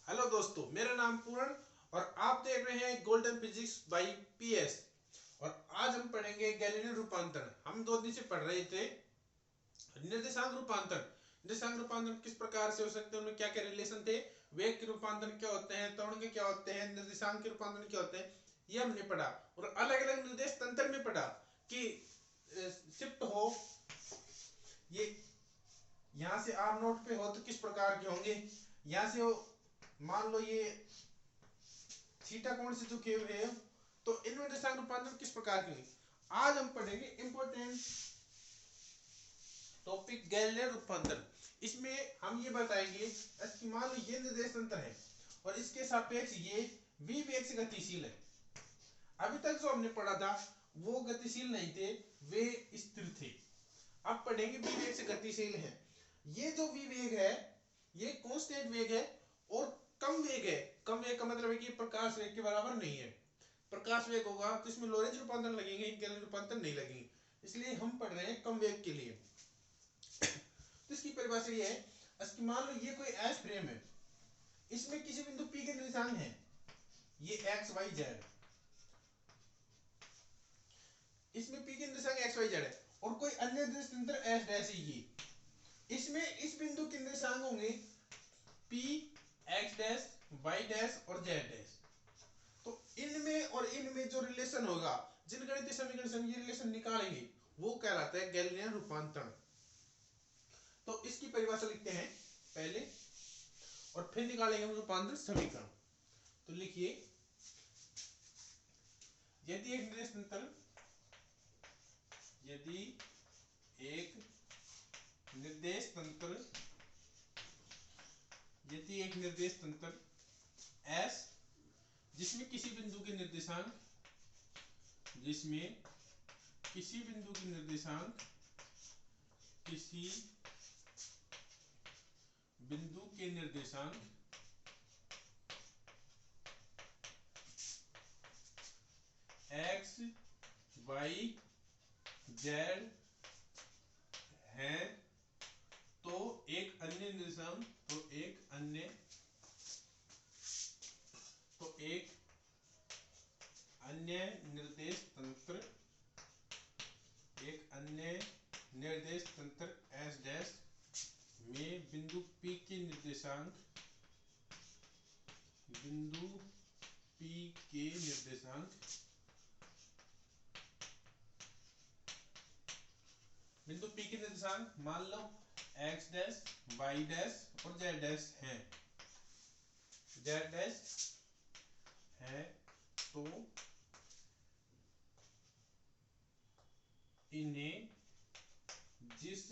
Hello दोस्तों, मेरा नाम पूर्ण और आप देख रहे हैं गोल्डन फिजिक्स बाय पीएस। और आज हम पढ़ेंगे गैलीलियन रूपांतरण। हम 2 दिन से पढ़ रहे थे निर्देशांक रूपांतरण। निर्देशांक रूपांतरण किस प्रकार से हो सकते हैं, उनमें क्या क्या रिलेशन थे, वेग के रूपांतरण क्या होते हैं, त्वरण के क्या होते हैं, निर्देशांक के रूपांतरण क्या होते हैं, ये हमने पढ़ा। और अलग अलग निर्देश तंत्र में पढ़ा कि शिफ्ट हो, ये यहां से आर नोट पे हो तो किस प्रकार के होंगे, यहां से हो मान लो ये थीटा कोण से झुके हुए हैं तो इनमें निर्देशांक रूपांतरण किस प्रकार के होंगे। आज हम पढ़ेंगे इंपॉर्टेंट टॉपिक गैलीलियन रूपांतरण। इसमें हम ये बताएंगे कि मान लो ये निर्देश तंत्र है और इसके सापेक्ष ये v वेग से गतिशील है। अभी तक जो हमने पढ़ा था वो गतिशील नहीं थे, वे स्थिर थे। अब पढ़ेंगे v वेग से गतिशील है। ये जो v वेग है ये कांस्टेंट वेग है और कम वेग है। कम वेग का मतलब है कि प्रकाश वेग के बराबर नहीं है। प्रकाश वेग होगा तो इसमें लोरेंज रूपांतरण लगेंगे, गैलीलियन रूपांतरण नहीं लगेंगे। इसलिए हम पढ़ रहे हैं कम वेग के लिए। तो इसकी परिभाषा ये है कि मान लो ये कोई एस फ्रेम है, इसमें किसी बिंदु P के निर्देशांक है, ये x y z, इसमें P के निर्देशांक x y z है और कोई अन्य निर्देश तंत्र s डैश है ये, इसमें इस बिंदु के निर्देशांक होंगे P x dash y dash और z डैश। तो इनमें और इनमें जो रिलेशन होगा, जिन गणितीय समीकरण से हम ये रिलेशन निकालेंगे वो कहलाता है गैलीलियन रूपांतरण। तो इसकी परिभाषा लिखते हैं पहले और फिर निकालेंगे हम रूपांतरण समीकरण। तो लिखिए, यदि एक निर्देश तंत्र यदि एक निर्देश तंत्र यदि एक निर्देश तंत्र S जिसमें किसी बिंदु के निर्देशांक किसी बिंदु के निर्देशांक x y z हैं तो एक अन्य निर्देशांक एक अन्य निर्देश तंत्र S डैश में बिंदु P के निर्देशांक मान लो x डैश y डैश और z डैश हैं, तो इन्हें जिस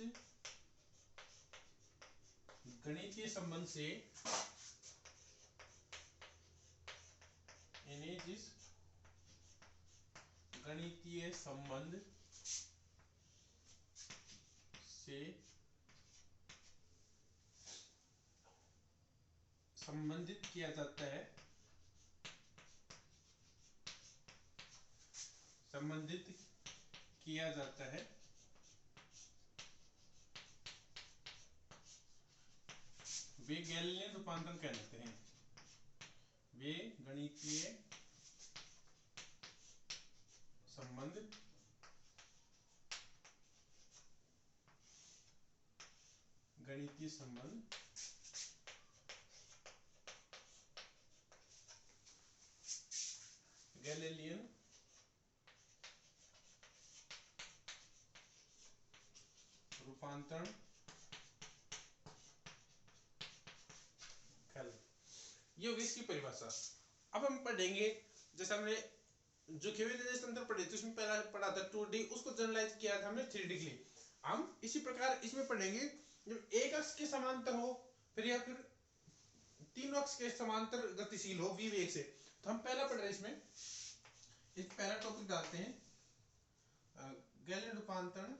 गणितीय संबंध से संबंधित किया जाता है वे गैलीलियन रूपांतरण कहलाते हैं। वे गणितीय संबंध गैलीलियन रूपांतरण ये होगी इसकी परिभाषा। अब हम पढ़ेंगे, जैसे हमने झुके हुए निर्देश तंत्र पढ़े तो उसमें पहला पढ़ा था 2D, उसको जनरलाइज किया था हमने 3D के लिए। हम इसी प्रकार इसमें पढ़ेंगे जब एक अक्ष के समांतर हो फिर या फिर तीनों अक्ष के समांतर गतिशील हो v वेग से। तो हम पहला पढ़ रहे हैं, इसमें एक पहला टॉपिक डालते हैं गैलीलियन रूपांतरण,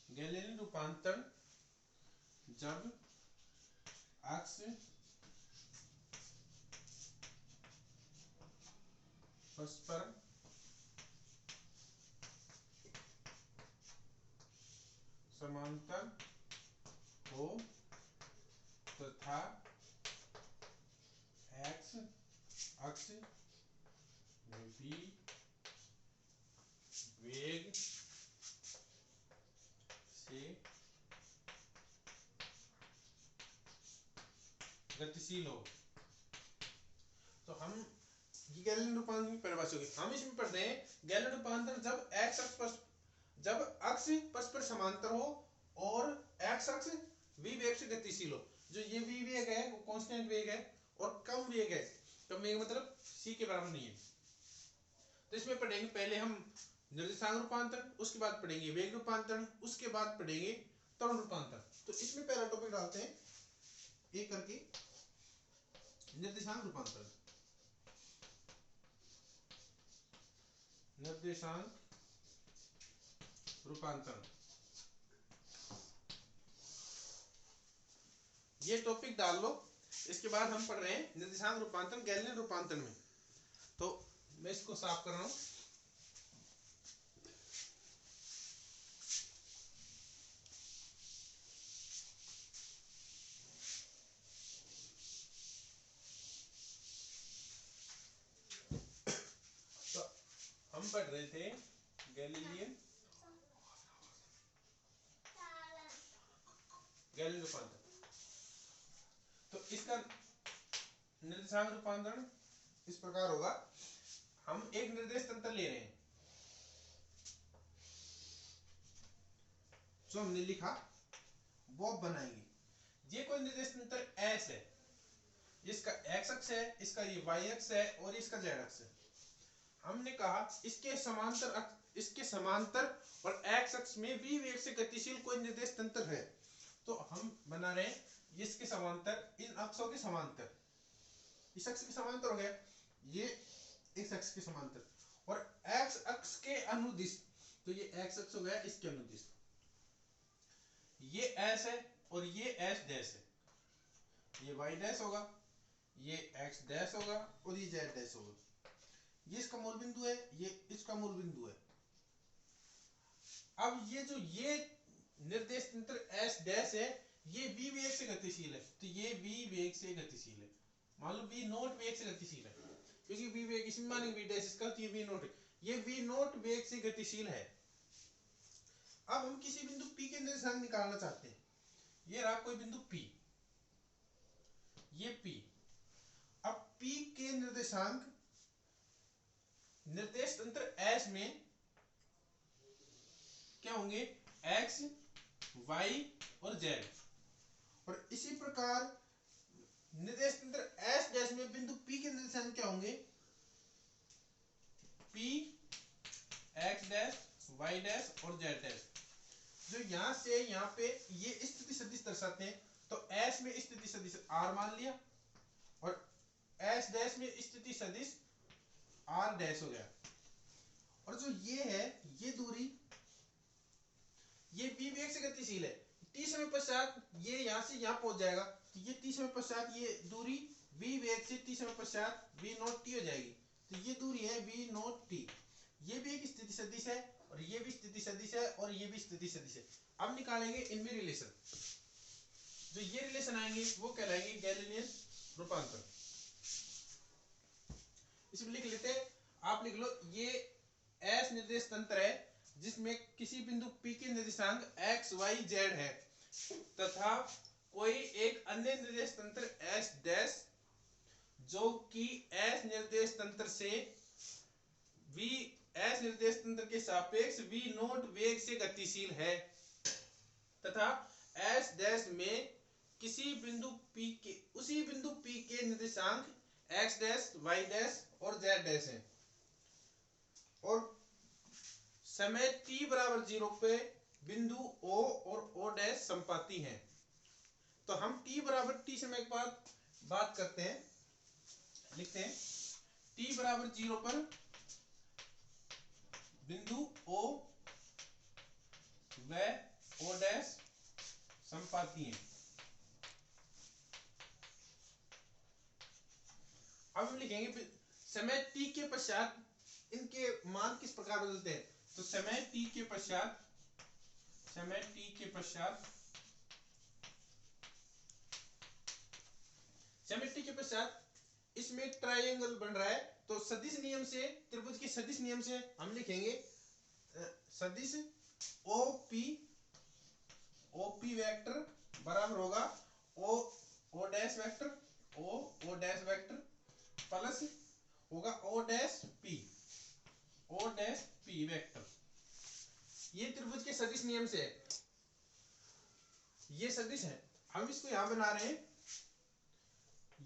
गैलीलियन रूपांतरण जब अक्ष परस्पर समांतर हो तथा एक्स अक्ष में भी वेग से गतिशील हो। तो हम ये गैलीलियन रूपांतरण की परिभाषा होगी। हम इसमें पढ़ते हैं गैलीलियन रूपांतरण जब एक्स अक्ष जब अक्ष परस्पर समांतर हो और एक्स अक्ष v वेग से गतिशील हो। जो ये v वेग है वो कांस्टेंट वेग है और कम वेग है। कम वेग मतलब c के बराबर नहीं है। तो इसमें पढ़ेंगे पहले हम निर्देशांक रूपांतरण, उसके बाद पढ़ेंगे वेग रूपांतरण, उसके बाद पढ़ेंगे त्वरण रूपांतरण। तो इसमें पहला टॉपिक डालते हैं एक करके निर्देशांक रूपांतरण। निर्देशांक रूपांतरण ये टॉपिक डाल लो। इसके बाद हम पढ़ रहे हैं निर्देशांक रूपांतरण गैलीलियन रूपांतरण में। तो मैं इसको साफ कर रहा हूं। तो हम पढ़ रहे थे गैलीलियन रूपांतरण। तो इसका निर्देशांक रूपांतरण इस प्रकार होगा। हम एक निर्देश तंत्र ले रहे हैं जो हमने लिखा वो बनाएंगे। ये कोई निर्देश तंत्र एस है, इसका एक्स अक्ष है, इसका ये वाई अक्ष है और इसका जेड अक्ष है। हमने कहा इसके समांतर और एक्स अक्ष में v वेग से गतिशील कोई निर्देश तंत्र है। तो हम बना रहे हैं इसके समांतर, इन अक्षों के समांतर, इस अक्ष के समांतर हो गया, ये इस अक्ष के समांतर और एक्स अक्ष के अनुदिश। तो ये एक्स अक्ष हो गया इसके अनुदिश, ये एस है और ये एस डैश है, ये वाई डैश होगा, ये एक्स डैश होगा और ये जेड डैश होगा। ये इसका मूल बिंदु है, ये इसका मूल बिंदु है। अब ये जो ये निर्देश तंत्र एस डैश है ये v वेग से गतिशील है। तो ये v वेग से गतिशील है, मान लो v नॉट वेग से गतिशील है, क्योंकि v वेग इसमें मानेंगे v डैश इसका, तो ये v नॉट है, ये v नॉट वेग से गतिशील है। अब हम किसी बिंदु p के निर्देशांक निकालना चाहते हैं। ये रहा कोई बिंदु p, ये p। अब p के निर्देशांक निर्देश तंत्र s में क्या होंगे, x, y और z। और इसी प्रकार निर्देश तंत्र s डैश में बिंदु p के निर्देशांक क्या होंगे, p, x dash, y dash और z डैश। जो यहां से यहां पे ये स्थिति सदिश दर्शाते हैं। तो s में स्थिति सदिश r मान लिया और s डैश में स्थिति सदिश r डैश हो गया। और जो ये है ये दूरी, ये v वेग से गतिशील है, t समय पश्चात ये यहां से यहां पहुंच जाएगा। तो ये t समय पश्चात ये दूरी v वेग से t समय पश्चात v नॉट t हो जाएगी। तो ये दूरी है v नॉट t। ये भी एक स्थिति सदिश है और ये भी स्थिति सदिश है और ये भी स्थिति सदिश है। अब निकालेंगे इनमें रिलेशन। जो ये रिलेशन आएंगे वो कहलाएंगे गैलीलियन रूपांतरण। इसमें लिख लेते हैं, आप लिख लो ये एस निर्देश तंत्र है जिसमें किसी बिंदु P के निर्देशांक x, y, z है तथा कोई एक अन्य निर्देश तंत्र s डैश जो कि s निर्देश तंत्र से s निर्देश तंत्र के सापेक्ष v नॉट वेग से गतिशील है तथा s डैश में किसी बिंदु P के उसी बिंदु P के निर्देशांक x डैश, y डैश और z डैश है और समय t बराबर 0 पे बिंदु O और O डैश संपाती हैं। तो हम t बराबर t समय के बाद बात करते हैं, लिखते हैं t बराबर 0 पर बिंदु O व O डैश संपाती हैं। अब हम लिखेंगे समय t के पश्चात इनके मान किस प्रकार बदलते हैं। तो समय t के पश्चात इसमें ट्रायंगल बन रहा है। तो सदिश नियम से, त्रिभुज के सदिश नियम से हम लिखेंगे सदिश OP वेक्टर बराबर होगा O डैश वेक्टर प्लस होगा O डैश P वेक्टर। ये त्रिभुज के सदिश नियम से है, ये सदिश है, हम इसको यहां बना रहे हैं।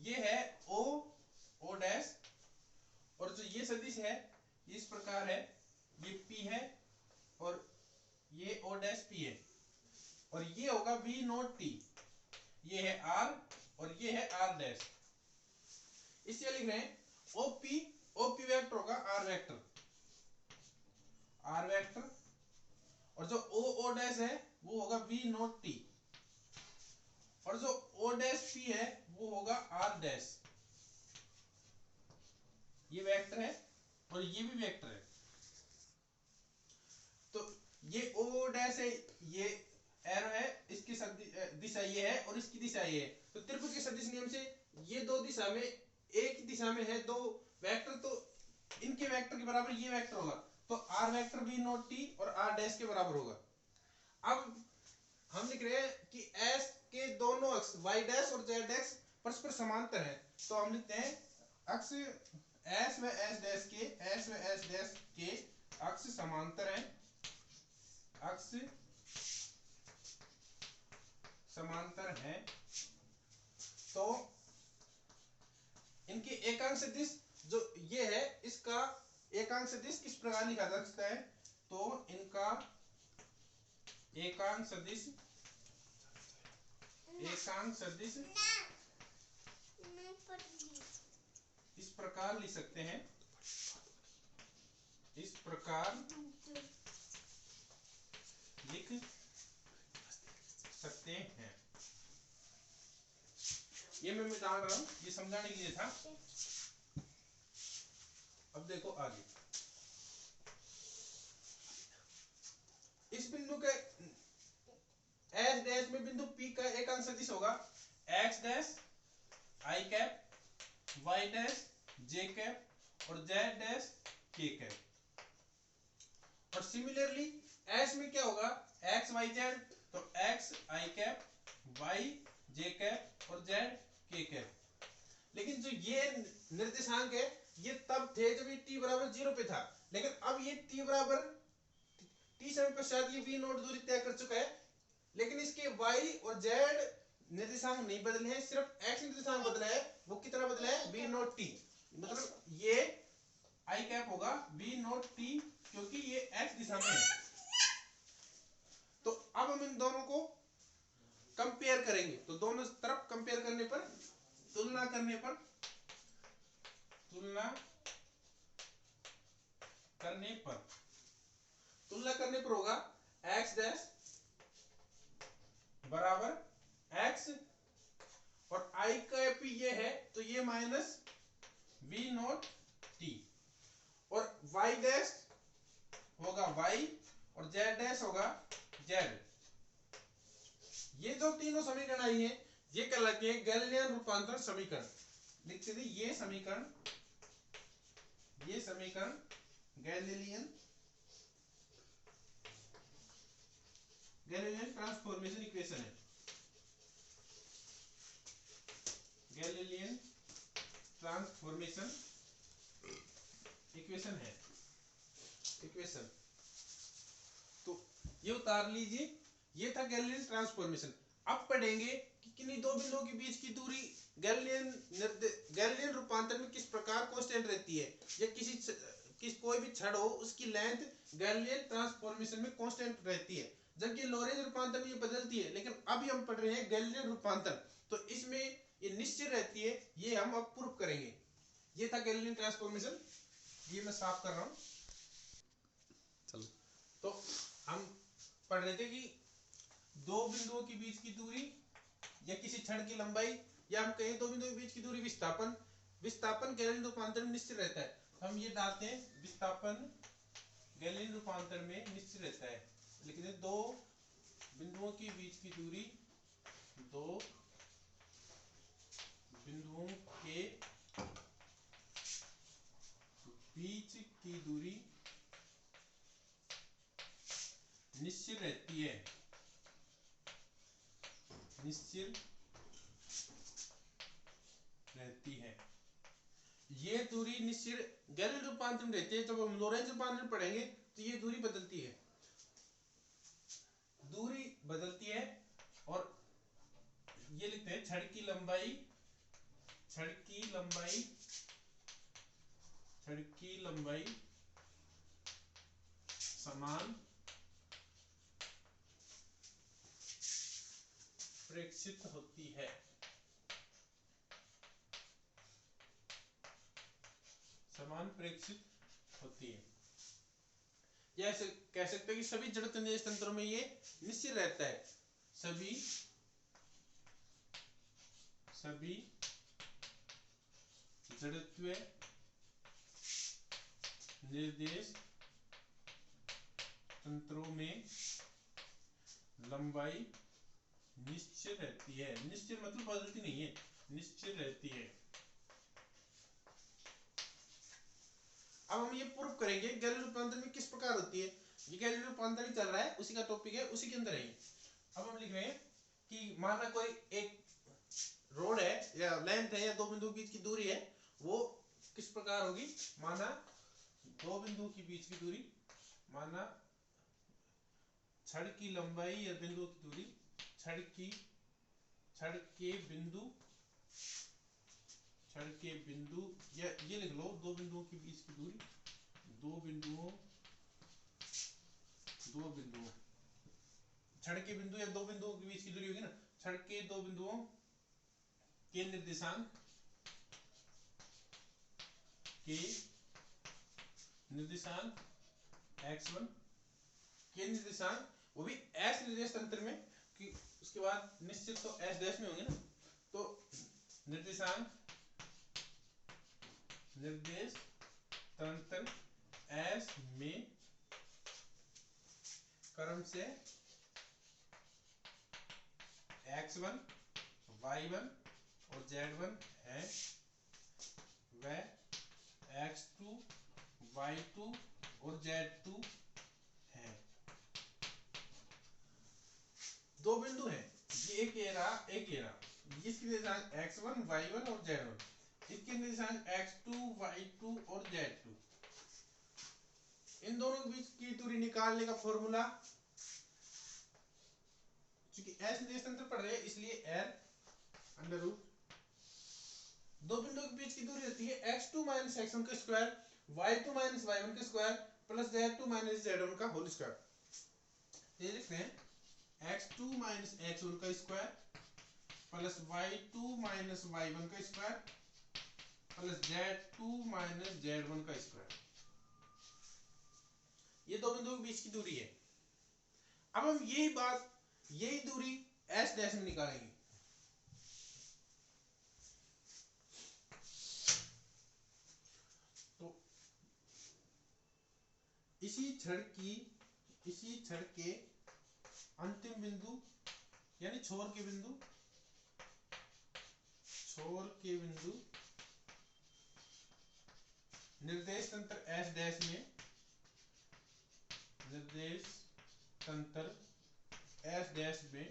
ये है O डैश, और जो ये सदिश है इस प्रकार है, ये P है और ये O डैश P है, और ये होगा V नोट T, ये है R और ये है R डैश। इससे लिख रहे हैं OP वेक्टर होगा R वेक्टर, और जो O डैश है वो होगा V नोट T, और जो O डैश P है वो होगा R डैश। ये वेक्टर है और ये भी वेक्टर है। तो ये O डैश है, ये एरो है, इसकी दिशा ये है और इसकी दिशा ये है। तो त्रिभुज के सदिश नियम से ये दो दिशा में, एक दिशा में है दो वेक्टर, तो इनके वेक्टर के बराबर ये वेक्टर होगा, तो R vector V note T और R डैश के बराबर होगा। अब हम लिख रहे हैं कि S के दोनों अक्ष Y डैश और Z डैश परस्पर समांतर है, तो हम लिखते हैं अक्ष S व S डैश के अक्ष समांतर हैं, तो इनके एकांक सदिश जो ये है, इसका एकांक सदिश किस प्रकार लिखा जा सकता है। तो इनका एकांक सदिश इस प्रकार लिख सकते हैं, ये मैं डाल रहा हूं, ये समझाने के लिए था। अब देखो आगे, इस बिंदु के S डैश में बिंदु P का एकांक सदिश होगा X dash I cap, Y dash J cap और Z डैश K कैप। और सिमिलरली S में क्या होगा, X Y Z, तो X I cap, Y J cap और Z K कैप। लेकिन जो ये निर्देशांक है ये तब थे जब ये t बराबर 0 पे था, लेकिन अब ये t बराबर t समय पश्चात ये v नोट दूरी तय कर चुका है, लेकिन इसके y और z निर्देशांक नहीं बदले हैं, सिर्फ x निर्देशांक बदला है। वो कितना बदला है, v नोट t, मतलब ये i कैप होगा v नोट t, क्योंकि ये x दिशा में है। तो अब हम इन दोनों को कंपेयर करेंगे, तो दोनों तरफ कंपेयर करने पर, तुलना करने पर होगा x डैश बराबर x, और i कैप ये है तो ये माइनस v नोट t, और y डैश होगा y और z डैश होगा z। ये जो तीनों समीकरण आई हैं ये कहलाते हैं गैलीलियन रूपांतरण समीकरण। लिखते थे ये समीकरण गैलीलियन ट्रांसफॉर्मेशन इक्वेशन है, गैलीलियन ट्रांसफॉर्मेशन इक्वेशन। तो ये उतार लीजिए, ये था गैलीलियन ट्रांसफॉर्मेशन। अब पढ़ेंगे कि किन्हीं दो बिंदुओं के बीच की दूरी गैलीलियन रूपांतरण में किस प्रकार कांस्टेंट रहती है, या कोई भी छड़ हो उसकी लेंथ गैलीलियन ट्रांसफॉर्मेशन में कांस्टेंट रहती है, जबकि लॉरेंज रूपांतरण में ये बदलती है। लेकिन अभी हम पढ़ रहे हैं गैलीलियन रूपांतरण, तो इसमें ये निश्चित रहती है, ये हम अब प्रूव करेंगे। ये था गैलीलियन ट्रांसफॉर्मेशन, ये मैं साफ कर रहा हूं। चलो, तो हम पढ़ रहे थे कि दो बिंदुओं के बीच की दूरी या किसी छड़ की लंबाई, या हम कहें दो बिंदुओं के बीच की दूरी विस्थापन गैलीलियन रूपांतरण में निश्चित रहता है। हम ये डालते हैं, विस्थापन गैलीन रूपांतर में निश्चित रहता है। लिखते हैं दो बिंदुओं के बीच की दूरी, दो बिंदुओं के बीच की दूरी निश्चित रहती है, निश्चित रहती है। ये दूरी निश्चित गैलीन रूपांतर में रहती है। जब हम लोरेंज रूपांतर पढ़ेंगे तो ये दूरी बदलती है, दूरी बदलती है। और ये लिखते हैं छड़ की लंबाई, छड़ की लंबाई, छड़ की लंबाई समान प्रेक्षित होती है, समान प्रेक्षित होती है। या ऐसे कह सकते हैं कि सभी जड़त्व निर्देश तंत्रों में ये निश्चित रहता है। सभी जड़त्व निर्देश तंत्रों में लंबाई निश्चित रहती है। निश्चित मतलब बदलती नहीं है, निश्चित रहती है। अब हम ये प्रूव करेंगे गैलीन रूपांतर में किस प्रकार होती है। ये गैलीन रूपांतर ही चल रहा है, उसी का टॉपिक है, उसी के अंदर है। अब हम लिख रहे हैं कि माना कोई एक रोड है या लेंथ है या दो बिंदुओं के बीच की दूरी है, वो किस प्रकार होगी। माना दो बिंदुओं के बीच की दूरी, माना छड़ की लंबाई या बिंदुओं की दूरी, छड़ के बिंदु या ये लिख लो दो बिंदुओं के बीच की दूरी, दो बिंदुओं छड़ के बिंदु या दो बिंदुओं के बीच की दूरी होगी ना। छड़ के दो बिंदुओं के निर्देशांक x1 के निर्देशांक, वो भी s निर्देश तंत्र में, कि उसके बाद निश्चित तो s डैश में होंगे ना। तो निर्देशांक निर्देश तंत्र s में क्रम से x1, y1 और z1 है, वह x2, y2 और z2 है। दो बिंदु हैं, ये एक ये रहा, एक ये रहा। इसके निर्देशांक x1, y1 और z1, इसके निर्देशांक x2, y2 और z2। इन दोनों के बीच की दूरी निकालने का फॉर्मूला, क्योंकि s निर्देश तंत्र पढ़ रहे हैं इसलिए l अंडर रूट दो बिंदुओं के बीच की दूरी होती है x2 माइनस x1 का स्क्वायर, y2 माइनस y1 का square plus z2 minus z1 का होल स्क्वायर। ये लिखते हैं x2 माइनस x1 का square plus y2 minus y1 का square plus z2 minus z1 का स्क्वायर। ये दो बिंदुओं के बीच की दूरी है। अब हम यही दूरी s डैश में निकालेंगे। तो इसी छड़ के अंतिम बिंदु यानी छोर के बिंदु निर्देश तंत्र s डैश में, निर्देश तंत्र s डैश में,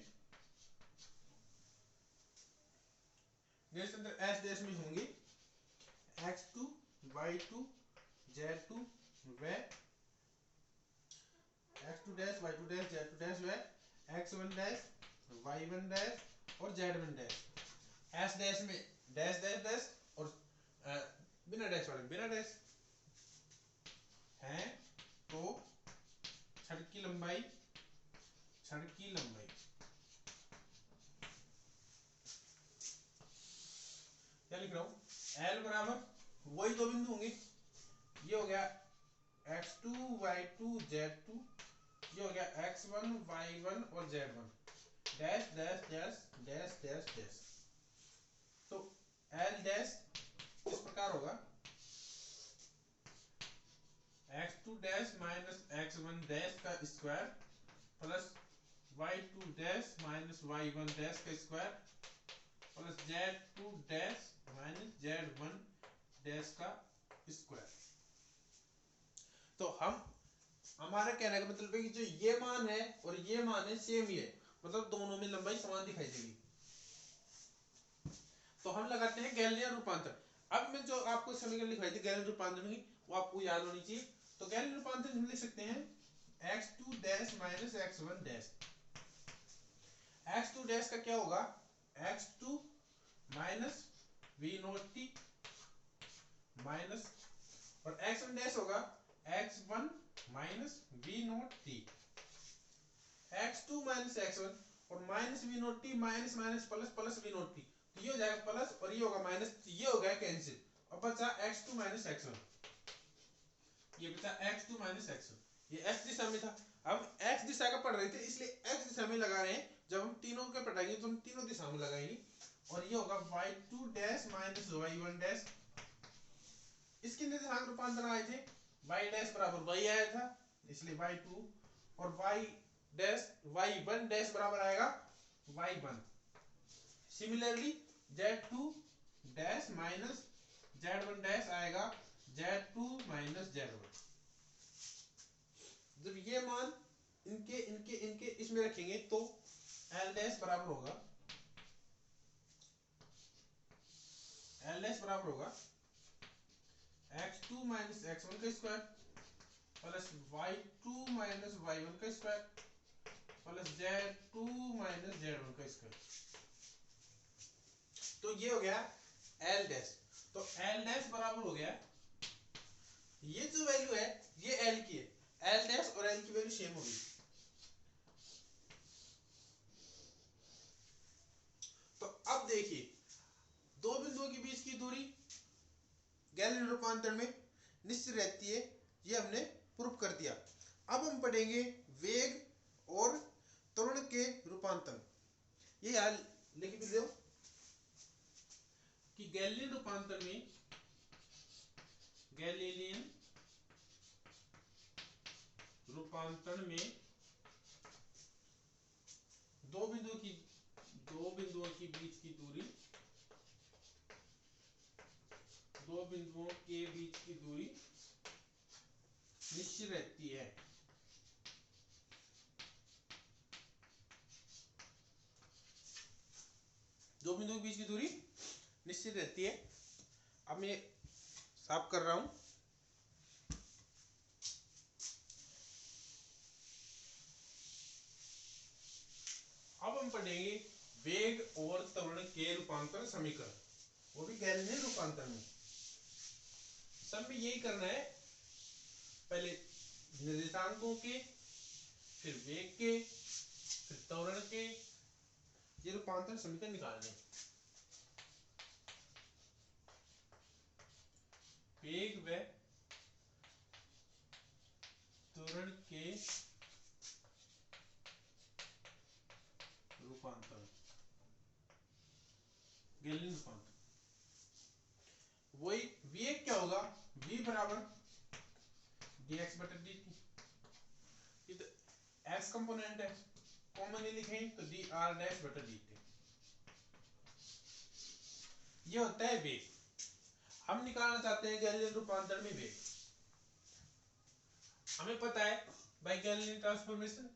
निर्देश तंत्र s डैश में होंगे x2, y2, z2 व x2 dash, y2 dash, z2 dash व x1 डैश, y1 डैश और z1 डैश। s डैश में डैश डैश डैश और बिना डैश वाले बिना डैश हैं। तो छड़ की लंबाई क्या लिख रहा हूं, L बराबर वही दो बिंदु होंगे, ये हो गया x2, y2, z2, ये हो गया x1, y1 और z1 dash dash dash dash dash dash. तो L डैश इस प्रकार होगा, वन डैश का square plus y2 dash minus y1 dash का square plus z2 dash minus z1 dash का स्क्वायर। तो हमारे कहने का मतलब है कि जो ये मान है और ये मान है सेम ही है, मतलब दोनों में लंबाई समान दिखाई देगी। तो हम लगाते हैं गैलीलियन रूपांतर। अब मैं जो आपको समीकरण लिखवाई थी गैलीलियन रूपांतरण की, वो आपको याद होनी चाहिए। तो गैलीलियन रूपांतरण हम लिख सकते हैं x2 dash minus x1 dash. x2 dash का क्या होगा, x2 minus v not T minus, और x1 डैश होगा x1 minus v not T. x2 minus x1 और minus v not T minus minus plus plus v not T, तो ये हो जाएगा प्लस और ये होगा माइनस, ये हो गया कैंसिल। और बचा x2 माइनस x1, ये बचा x2 माइनस x1, ये x दिशा में था। अब x दिशा का पढ़ रहे थे इसलिए x दिशा में लगा रहे हैं। जब हम तीनों के पढ़ाएंगे तो हम तीनों दिशा में लगाएंगे, और ये होगा y2 dash minus y1 dash. इसके निर्देशांक रूपांतरण आए थे, y डैश बराबर y आया था इसलिए y2, और y डैश y1 डैश बराबर आएगा y1। Similarly z2 dash minus z1 dash आएगा z2 माइनस z1। जब ये मान इनके इनके इनके इसमें रखेंगे तो l डैश बराबर होगा x2 माइनस x1 का square plus y2 minus y1 का square plus z2 minus z1 का स्क्वायर। तो ये हो गया l डैश। तो l डैश बराबर हो गया, ये जो वैल्यू है ये l की है, l डैश और l की वैल्यू सेम होगी। तो अब देखिए दो बिंदुओं के बीच की दूरी गैलीलियन रूपांतरण में निश्चित रहती है, ये हमने प्रूफ कर दिया। अब हम पढ़ेंगे वेग और त्वरण के रूपांतरण। ये यार लिख भी दो कि गैलीलियन रूपांतरण में दो बिंदुओं के बीच की दूरी निश्चित रहती है। दो बिंदुओं के बीच की दूरी निश्चित रहती है। अब मैं साफ कर रहा हूं। अब हम पढ़ेंगे वेग और त्वरण के रूपांतरण समीकरण, वो भी गैलीलियन रूपांतरण में। सब में यही करना है, पहले निर्देशांकों के, फिर वेग के, फिर त्वरण के, ये रूपांतरण समीकरण निकालने। वेग व त्वरण के रूपांतरण, गैलीलियन रूपांतरण। वही वेग क्या होगा, v बराबर dx बटा dt। ये तो x कंपोनेंट है, कॉमनली लिखें तो dr डैश बटा dt। ये होता है वेग। हम निकालना चाहते हैं गैलीलियन रूपांतरण में वेग। हमें पता है by Galilean transformation,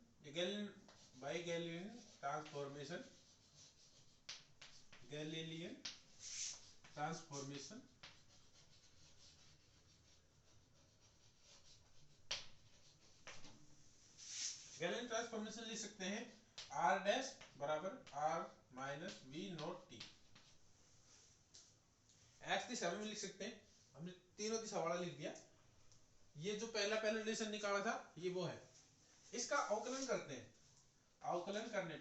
Galilean transformation लिख सकते हैं r डैश बराबर r minus v naught t। x दिशा में लिख सकते हैं, हमने तीनों दिशा वाला लिख दिया। ये जो पहला रिलेशन निकाला था ये वो है। इसका अवकलन करते हैं। अवकलन करने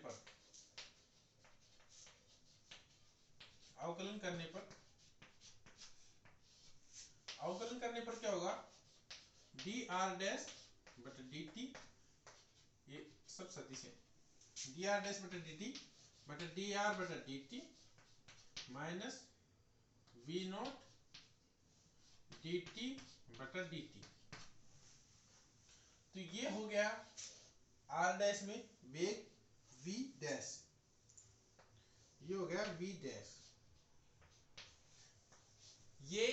पर क्या होगा, dr डैश बटा dt, ये सब सदिश है, dr डैश बटा dt बटा dr बटा dt minus v not dt बटा dt। तो तो ये हो गया आर डैश में वेग वी डैश, ये हो गया वी डैश, ये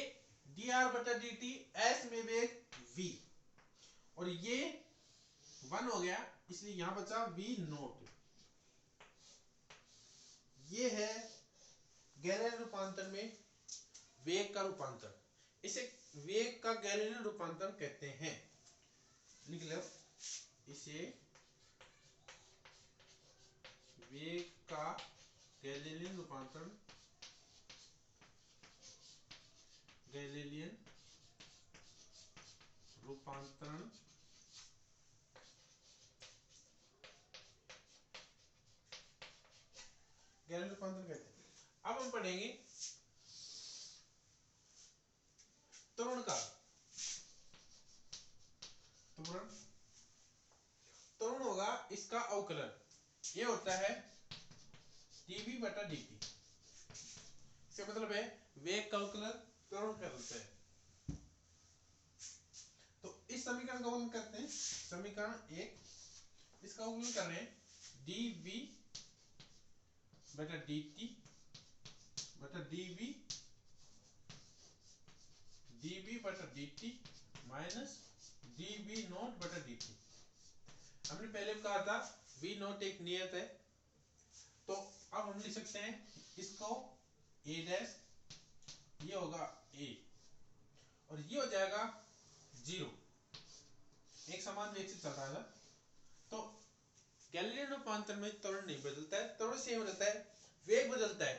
डी आर बटा डी टी एस में वेग v, और ये 1 हो गया इसलिए यहां बचा v नोट। ये है गैलीलियन रूपांतर में वेग का रूपांतर, इसे वेग का गैलीलियन रूपांतर कहते हैं। लिख लो इसे वेग का गैलीलियन रूपांतरण, गैलीलियन रूपांतरण गैलीलियन रूपांतरण कहते हैं। अब हम पढ़ेंगे त्वरण का, त्वरण होगा इसका अवकलन, ये होता है dv बटा dt, इसका मतलब है वेग का अवकलन त्वरण करते हैं। तो इस समीकरण का अवकलन करते हैं, समीकरण 1 इसका अवकलन कर रहे हैं dv बटा dt बटा dv, dv बटा dt माइनस dv नॉट बटा dt। हमने पहले कहा था v नॉट एक नियत है, तो अब हम लिख सकते हैं इसको a डैश, ये होगा a और ये हो जाएगा 0, एक समान वेग से चल रहा था। तो गैलीलियन रूपांतरण में त्वरण नहीं बदलता है, त्वरण सेम रहता है, वेग बदलता है,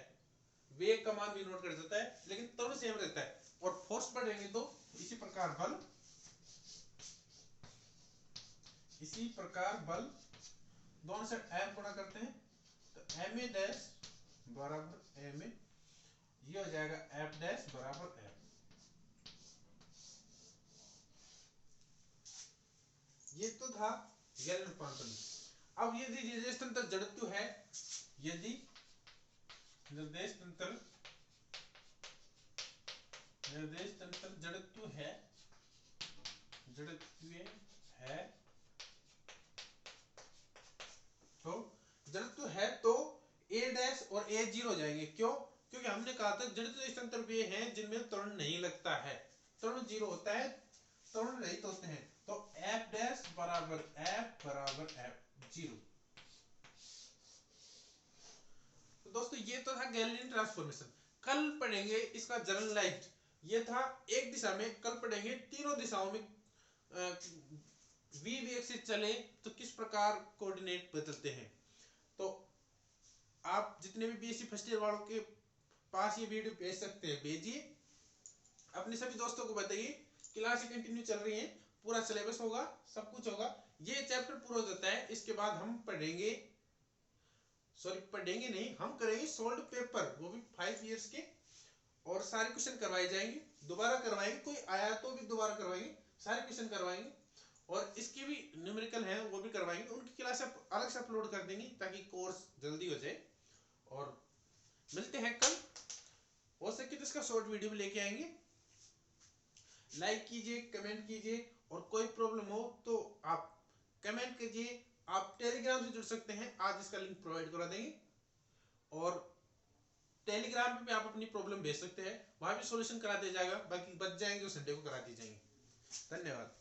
वेग का मान भी नोट कर देता है लेकिन त्वरण सेम रहता है। और फोर्स बढ़ेंगे तो इसी प्रकार बल, इसी प्रकार बल दोनों से F गुणा करते हैं, तो ma डैश बराबर ma, ये हो जाएगा F डैश बराबर F। ये तो था गैलीलियन रूपांतरण। अब यदि निर्देश तंत्र जड़त्व है, यदि निर्देश तंत्र जड़त्व है, तो जड़त्व है तो a डैश और a 0 हो जाएंगे। क्यों? क्योंकि हमने कहा था जड़त्व तंत्र वे हैं जिनमें त्वरण नहीं लगता है, त्वरण 0 होता है, त्वरण रहित होते हैं। तो f डैश बराबर f 0। तो दोस्तों ये तो था गैलीलियन ट्रांसफॉर्मेशन। कल पढ़ेंगे इसका जनरलाइज्ड, ये था एक दिशा में, कल पढ़ेंगे तीनों दिशाओं में v वेग से चले तो किस प्रकार कोऑर्डिनेट बदलते हैं। तो आप जितने भी बीएससी फर्स्ट ईयर वालों के पास ये वीडियो भेज सकते हैं, भेजिए, अपने सभी दोस्तों को बताइए। क्लासें कंटिन्यू चल रही हैं, पूरा सिलेबस होगा, सब कुछ होगा। ये चैप्टर पूरा हो जाता है, इसके बाद हम पढ़ेंगे, पढ़ेंगे नहीं, हम करेंगे सोल्ड पेपर, वो भी 5 इयर्स के, और सारे क्वेश्चन करवाए जाएंगे, दोबारा करवाएंगे, कोई आया तो भी दोबारा करवाएंगे, सारे क्वेश्चन करवाएंगे, और इसके भी न्यूमेरिकल हैं वो भी करवाएंगे। उनकी क्लास अलग से अपलोड कर देंगे ताकि कोर्स जल्दी हो जाए। और मिलते हैं कल, हो सके तो इसका शॉर्ट वीडियो भी लेके आएंगे। लाइक कीजिए, कमेंट कीजिए, और कोई प्रॉब्लम हो तो आप कमेंट कीजिए। आप टेलीग्राम से जुड़ सकते हैं, आज इसका लिंक प्रोवाइड करा देंगे, और टेलीग्राम पे भी आप अपनी प्रॉब्लम भेज सकते हैं, वहां भी सॉल्यूशन करा दिया जाएगा, बाकी बच जाएंगे उस संडे को करा दी जाएंगे। धन्यवाद।